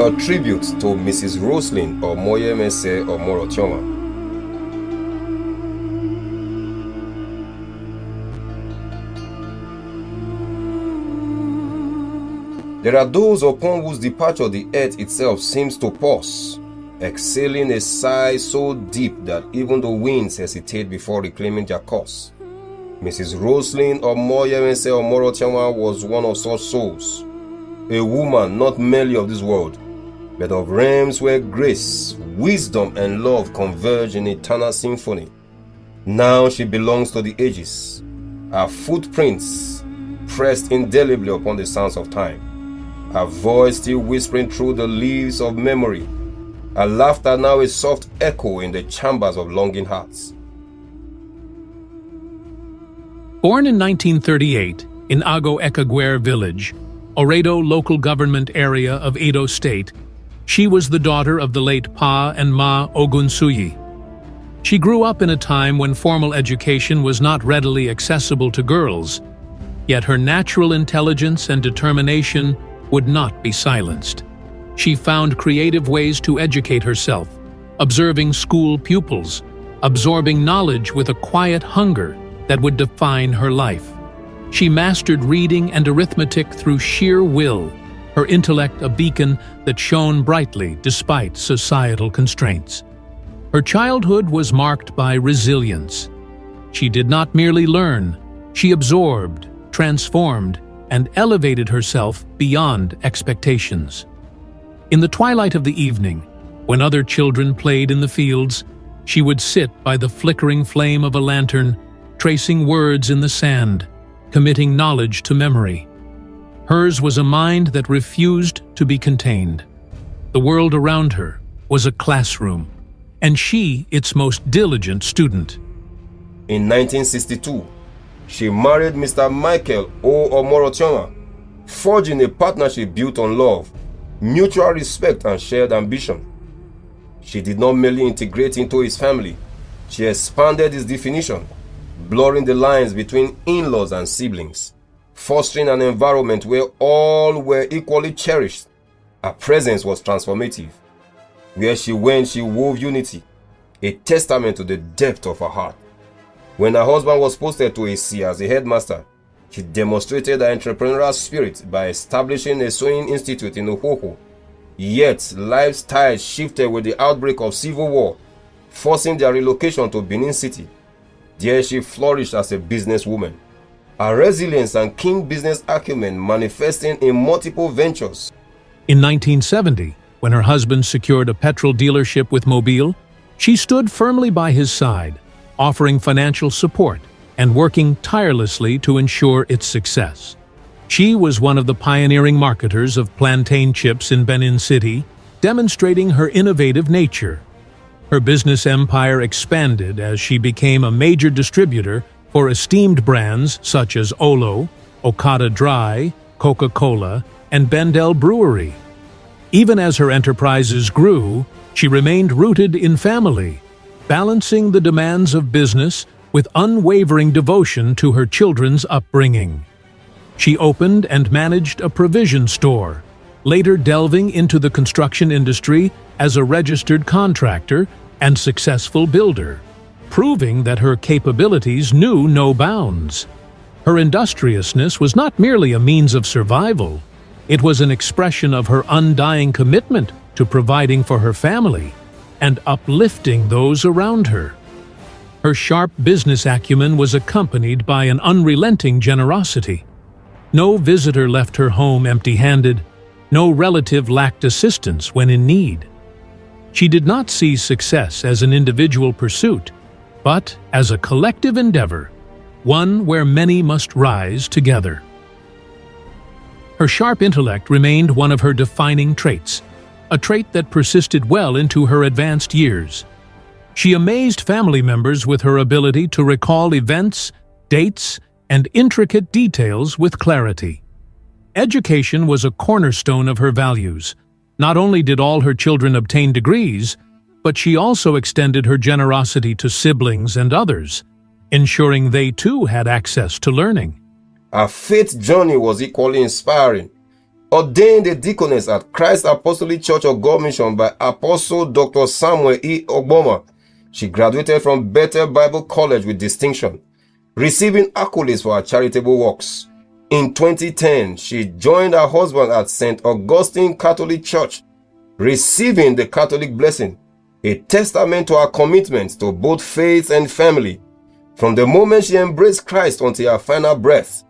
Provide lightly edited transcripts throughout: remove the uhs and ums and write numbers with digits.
A tribute to Mrs. Roseline Omoyemwense Omorotionmwan. There are those upon whose departure the earth itself seems to pause, exhaling a sigh so deep that even the winds hesitate before reclaiming their course. Mrs. Roseline Omoyemwense Omorotionmwan was one of such souls, a woman not merely of this world, but of realms where grace, wisdom, and love converge in eternal symphony. Now she belongs to the ages, her footprints pressed indelibly upon the sands of time, her voice still whispering through the leaves of memory, her laughter now a soft echo in the chambers of longing hearts. Born in 1938 in Ago Ekagwere village, Oredo local government area of Edo State, she was the daughter of the late Pa and Ma Ogunsuyi. She grew up in a time when formal education was not readily accessible to girls, yet her natural intelligence and determination would not be silenced. She found creative ways to educate herself, observing school pupils, absorbing knowledge with a quiet hunger that would define her life. She mastered reading and arithmetic through sheer will, her intellect a beacon that shone brightly despite societal constraints. Her childhood was marked by resilience. She did not merely learn, she absorbed, transformed, and elevated herself beyond expectations. In the twilight of the evening, when other children played in the fields, she would sit by the flickering flame of a lantern, tracing words in the sand, committing knowledge to memory. Hers was a mind that refused to be contained. The world around her was a classroom, and she its most diligent student. In 1962, she married Mr. Michael O. Omorotionmwan, forging a partnership built on love, mutual respect, and shared ambition. She did not merely integrate into his family, she expanded his definition, blurring the lines between in-laws and siblings, fostering an environment where all were equally cherished. Her presence was transformative. Where she went, she wove unity, a testament to the depth of her heart. When her husband was posted to AC as a headmaster, she demonstrated her entrepreneurial spirit by establishing a sewing institute in Ohoho. Yet, life's tides shifted with the outbreak of civil war, forcing their relocation to Benin City. There she flourished as a businesswoman, her resilience and keen business acumen manifesting in multiple ventures. In 1970, when her husband secured a petrol dealership with Mobile, she stood firmly by his side, offering financial support and working tirelessly to ensure its success. She was one of the pioneering marketers of plantain chips in Benin City, demonstrating her innovative nature. Her business empire expanded as she became a major distributor for esteemed brands such as Olo, Okada Dry, Coca-Cola, and Bendel Brewery. Even as her enterprises grew, she remained rooted in family, balancing the demands of business with unwavering devotion to her children's upbringing. She opened and managed a provision store, later delving into the construction industry as a registered contractor and successful builder, proving that her capabilities knew no bounds. Her industriousness was not merely a means of survival, it was an expression of her undying commitment to providing for her family and uplifting those around her. Her sharp business acumen was accompanied by an unrelenting generosity. No visitor left her home empty-handed, no relative lacked assistance when in need. She did not see success as an individual pursuit, but as a collective endeavor, one where many must rise together. Her sharp intellect remained one of her defining traits, a trait that persisted well into her advanced years. She amazed family members with her ability to recall events, dates, and intricate details with clarity. Education was a cornerstone of her values. Not only did all her children obtain degrees, but she also extended her generosity to siblings and others, ensuring they too had access to learning. Her faith journey was equally inspiring. Ordained a deaconess at Christ Apostolic Church of God Mission by Apostle Dr. Samuel E. Ogboma, she graduated from Bethel Bible College with distinction, receiving accolades for her charitable works. In 2010, she joined her husband at St. Augustine Catholic Church, receiving the Catholic blessing, a testament to her commitment to both faith and family. From the moment she embraced Christ until her final breath,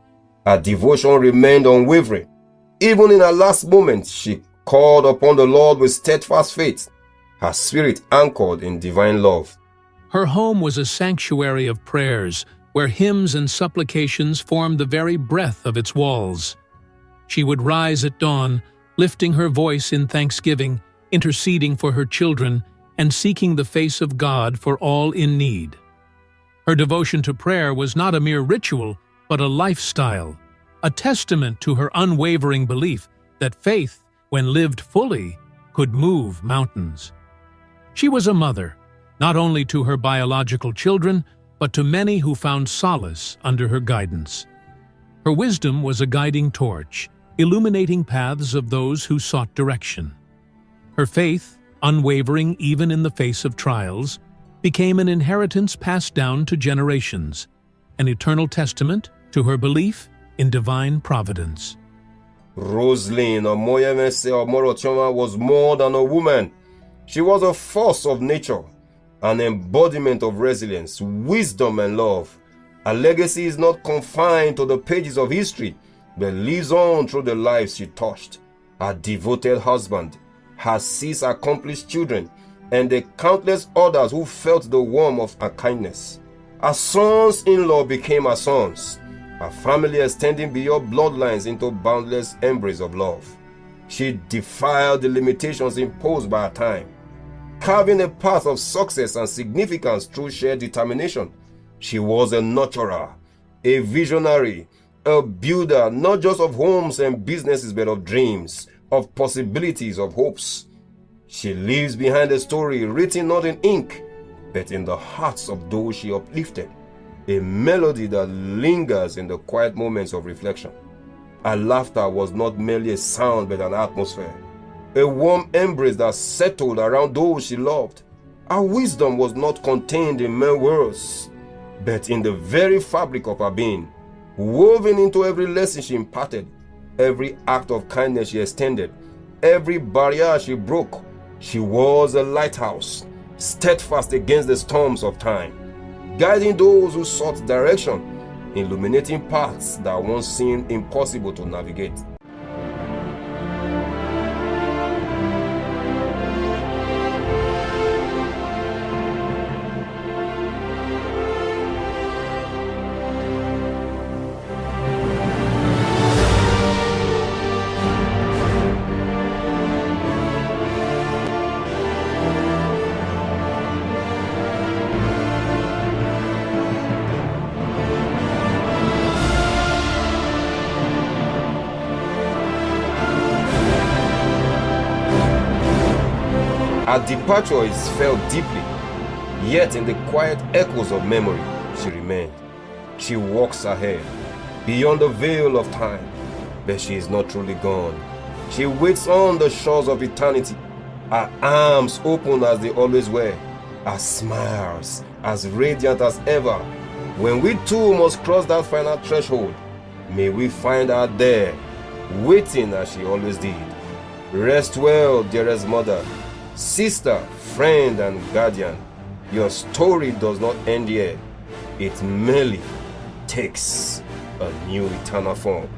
her devotion remained unwavering. Even in her last moment, she called upon the Lord with steadfast faith, her spirit anchored in divine love. Her home was a sanctuary of prayers, where hymns and supplications formed the very breath of its walls. She would rise at dawn, lifting her voice in thanksgiving, interceding for her children, and seeking the face of God for all in need. Her devotion to prayer was not a mere ritual, but a lifestyle, a testament to her unwavering belief that faith, when lived fully, could move mountains. She was a mother, not only to her biological children, but to many who found solace under her guidance. Her wisdom was a guiding torch, illuminating paths of those who sought direction. Her faith, unwavering even in the face of trials, became an inheritance passed down to generations, an eternal testament to her belief in divine providence. Roseline Omoyemwense Omorotionmwan was more than a woman. She was a force of nature, an embodiment of resilience, wisdom, and love. Her legacy is not confined to the pages of history, but lives on through the lives she touched. Her devoted husband, her 6 accomplished children, and the countless others who felt the warmth of her kindness. Her sons-in-law became her sons, her family extending beyond bloodlines into boundless embrace of love. She defied the limitations imposed by her time, carving a path of success and significance through shared determination. She was a nurturer, a visionary, a builder, not just of homes and businesses, but of dreams, of possibilities, of hopes. She leaves behind a story written not in ink, but in the hearts of those she uplifted, a melody that lingers in the quiet moments of reflection. Her laughter was not merely a sound, but an atmosphere, a warm embrace that settled around those she loved. Her wisdom was not contained in mere words, but in the very fabric of her being, woven into every lesson she imparted, every act of kindness she extended, every barrier she broke. She was a lighthouse, steadfast against the storms of time, guiding those who sought direction, illuminating paths that once seemed impossible to navigate. Her departure is felt deeply, yet in the quiet echoes of memory, she remained. She walks ahead, beyond the veil of time, but she is not truly gone. She waits on the shores of eternity, her arms open as they always were, her smiles as radiant as ever. When we too must cross that final threshold, may we find her there, waiting as she always did. Rest well, dearest mother, sister, friend, and guardian. Your story does not end here. It merely takes a new eternal form.